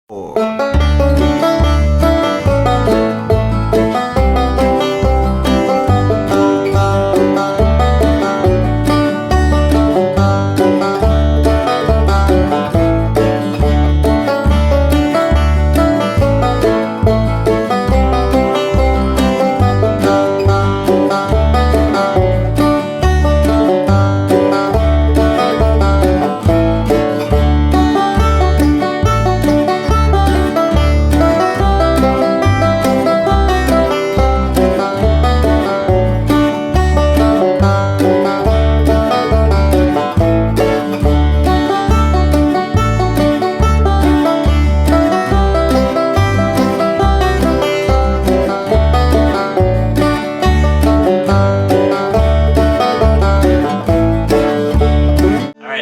4.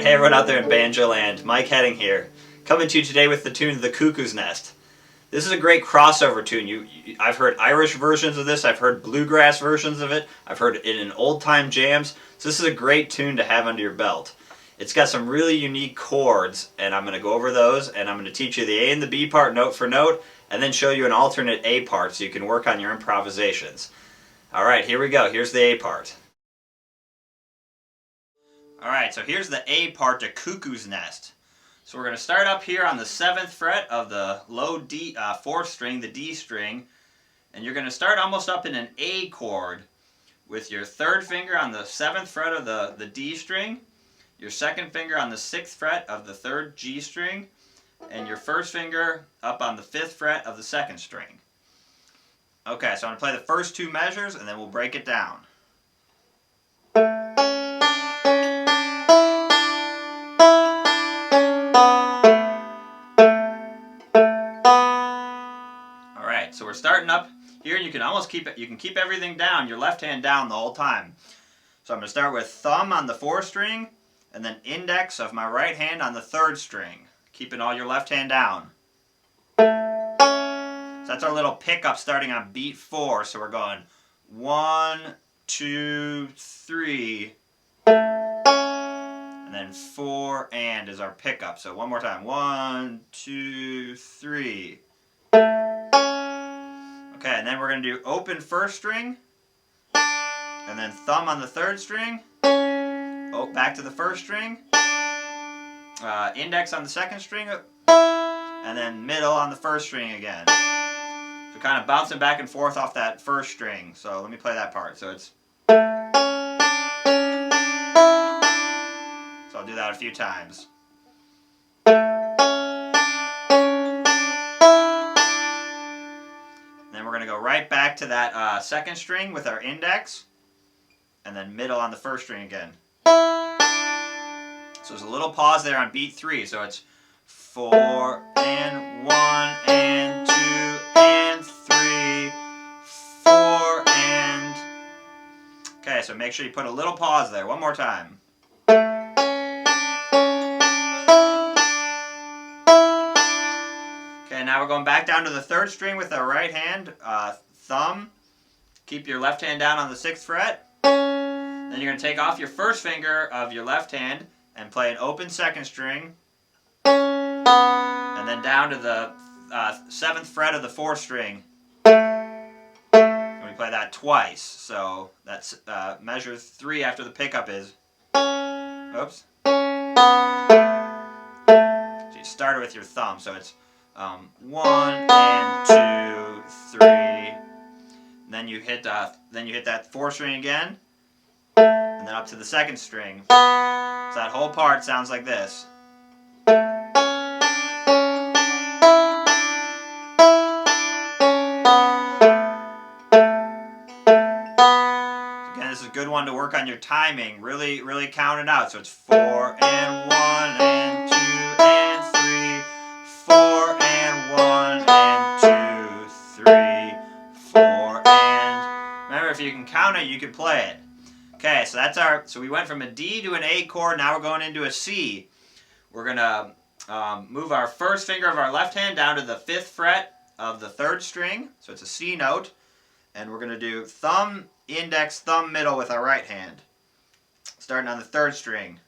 Hey everyone out there in Banjo land, Mike Heading here, coming to you today with the tune The Cuckoo's Nest. This is a great crossover tune. I've heard Irish versions of this, I've heard bluegrass versions of it, I've heard it in old-time jams, so this is a great tune to have under your belt. It's got some really unique chords, and I'm going to go over those, and I'm going to teach you the A and the B part note for note, and then show you an alternate A part so you can work on your improvisations. Alright, here we go. Here's the A part. Alright, so here's the A part to Cuckoo's Nest. So we're going to start up here on the 7th fret of the low D, 4th string, the D string, and you're going to start almost up in an A chord with your 3rd finger on the 7th fret of the D string, your 2nd finger on the 6th fret of the 3rd G string, and your 1st finger up on the 5th fret of the 2nd string. Okay, so I'm going to play the first 2 measures and then we'll break it down. Alright, so we're starting up here, and you can almost keep it, you can keep everything down, your left hand down the whole time. So I'm going to start with thumb on the 4th string, and then index of my right hand on the 3rd string, keeping all your left hand down. So that's our little pickup starting on beat 4, so we're going 1, 2, 3, and then 4 and is our pickup. So one more time, 1, 2, 3. Okay, and then we're going to do open 1st string, and then thumb on the 3rd string, back to the 1st string, index on the 2nd string, and then middle on the 1st string again. So kind of bouncing back and forth off that 1st string. So let me play that part. So I'll do that a few times. Then we're going to go right back to that 2nd string with our index, and then middle on the 1st string again. So there's a little pause there on beat 3, so it's 4 and 1 and 2 and 3, 4 and... Okay, so make sure you put a little pause there. One more time. Okay, now we're going back down to the 3rd string with our right hand, thumb. Keep your left hand down on the 6th fret. Then you're going to take off your 1st finger of your left hand and play an open 2nd string. And then down to the 7th fret of the 4th string. And we play that twice. So that's measure 3 after the pickup is. Oops. So you started with your thumb. So it's 1 and 2, 3. Then you hit that 4th string again, and then up to the 2nd string. So that whole part sounds like this. So again, this is a good one to work on your timing. Really, really count it out. So it's 4 and 1 and 2 and 3, 4 and 1 and 2, 3, 4 and... Remember, if you can count it, you can play it. Okay, so so we went from a D to an A chord, now we're going into a C. We're going to move our 1st finger of our left hand down to the 5th fret of the 3rd string, so it's a C note, and we're going to do thumb, index, thumb, middle with our right hand, starting on the 3rd string.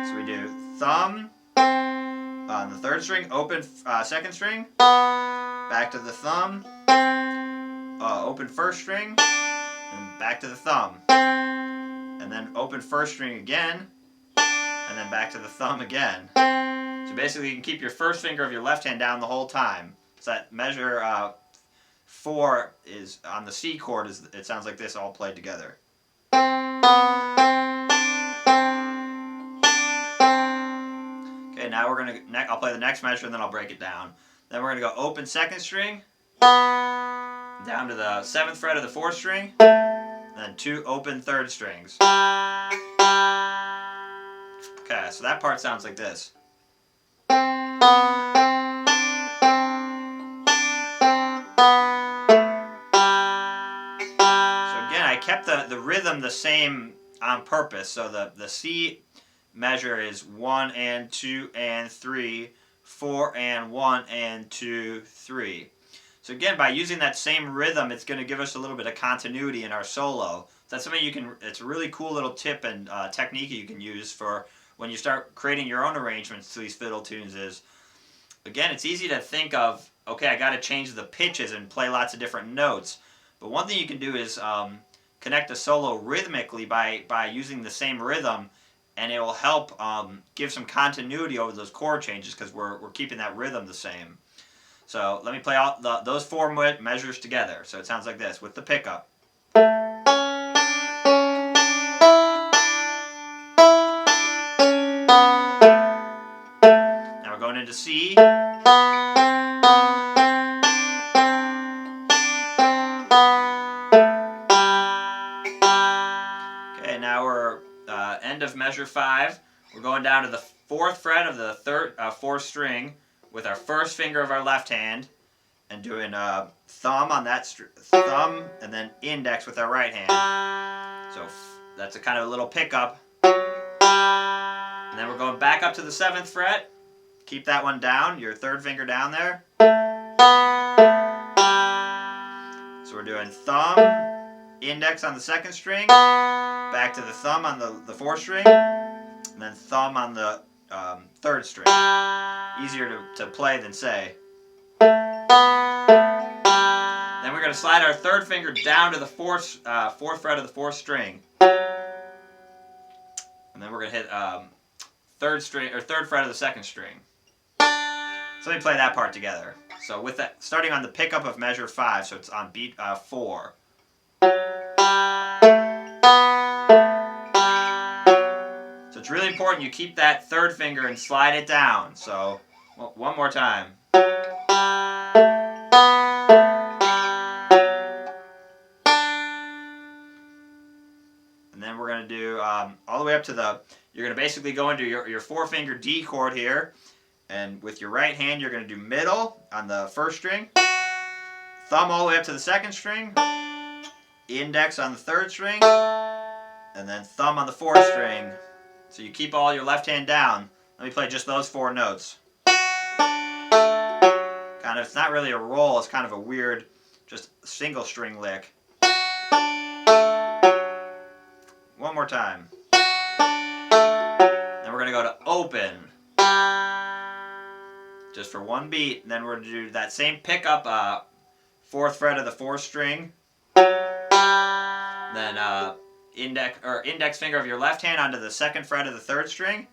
So we do thumb on the third string, open second string, back to the thumb, open first string, and back to the thumb, and then open first string again, and then back to the thumb again. So basically you can keep your first finger of your left hand down the whole time. So that measure 4 is on the C chord, it sounds like this all played together. Okay, now we're going to, I'll play the next measure and then I'll break it down. Then we're going to go open second string, down to the 7th fret of the 4th string, and then 2 open third strings. Okay, so that part sounds like this. So again, I kept the rhythm the same on purpose. So the C measure is 1 and 2 and 3, 4 and 1 and 2, 3. So again, by using that same rhythm, it's going to give us a little bit of continuity in our solo. That's something you can. It's a really cool little tip and technique you can use for when you start creating your own arrangements to these fiddle tunes. Is again, it's easy to think of, okay, I got to change the pitches and play lots of different notes. But one thing you can do is connect a solo rhythmically by using the same rhythm, and it will help give some continuity over those chord changes because we're keeping that rhythm the same. So let me play out those 4 measures together. So it sounds like this with the pickup. Now we're going into C. Okay, now we're end of measure 5. We're going down to the 4th fret of the 4th string with our first finger of our left hand and doing thumb on that thumb and then index with our right hand. So that's a kind of a little pickup. And then we're going back up to the 7th fret. Keep that one down, your 3rd finger down there. So we're doing thumb, index on the 2nd string, back to the thumb on the 4th string, and then thumb on the 3rd string. Easier to play than say. Then we're going to slide our 3rd finger down to the 4th fret of the 4th string. And then we're going to hit 3rd fret of the 2nd string. So let me play that part together. So with that, starting on the pickup of measure 5, so it's on beat 4. So it's really important you keep that 3rd finger and slide it down. So one more time. And then we're going to do all the way up to you're going to basically go into your 4-finger D chord here. And with your right hand, you're going to do middle on the 1st string, thumb all the way up to the 2nd string, index on the 3rd string, and then thumb on the 4th string. So you keep all your left hand down. Let me play just those 4 notes. Kind of, it's not really a roll, it's kind of a weird, just single string lick. One more time. Then we're going to go to open. Just for 1 beat, and then we're going to do that same pickup, 4th fret of the 4th string, then index finger of your left hand onto the 2nd fret of the 3rd string.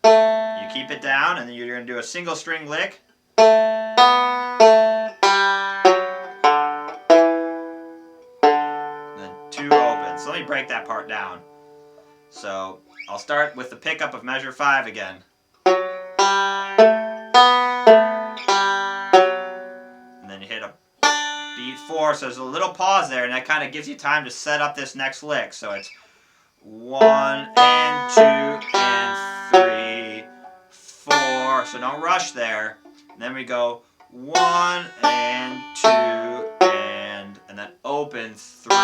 You keep it down, and then you're going to do a single string lick. And then 2 open. So let me break that part down. So I'll start with the pickup of measure 5 again. And then you hit a beat 4, so there's a little pause there, and that kind of gives you time to set up this next lick. So it's 1 and 2 and 3, 4. So don't rush there. And then we go 1 and 2 and then open 3.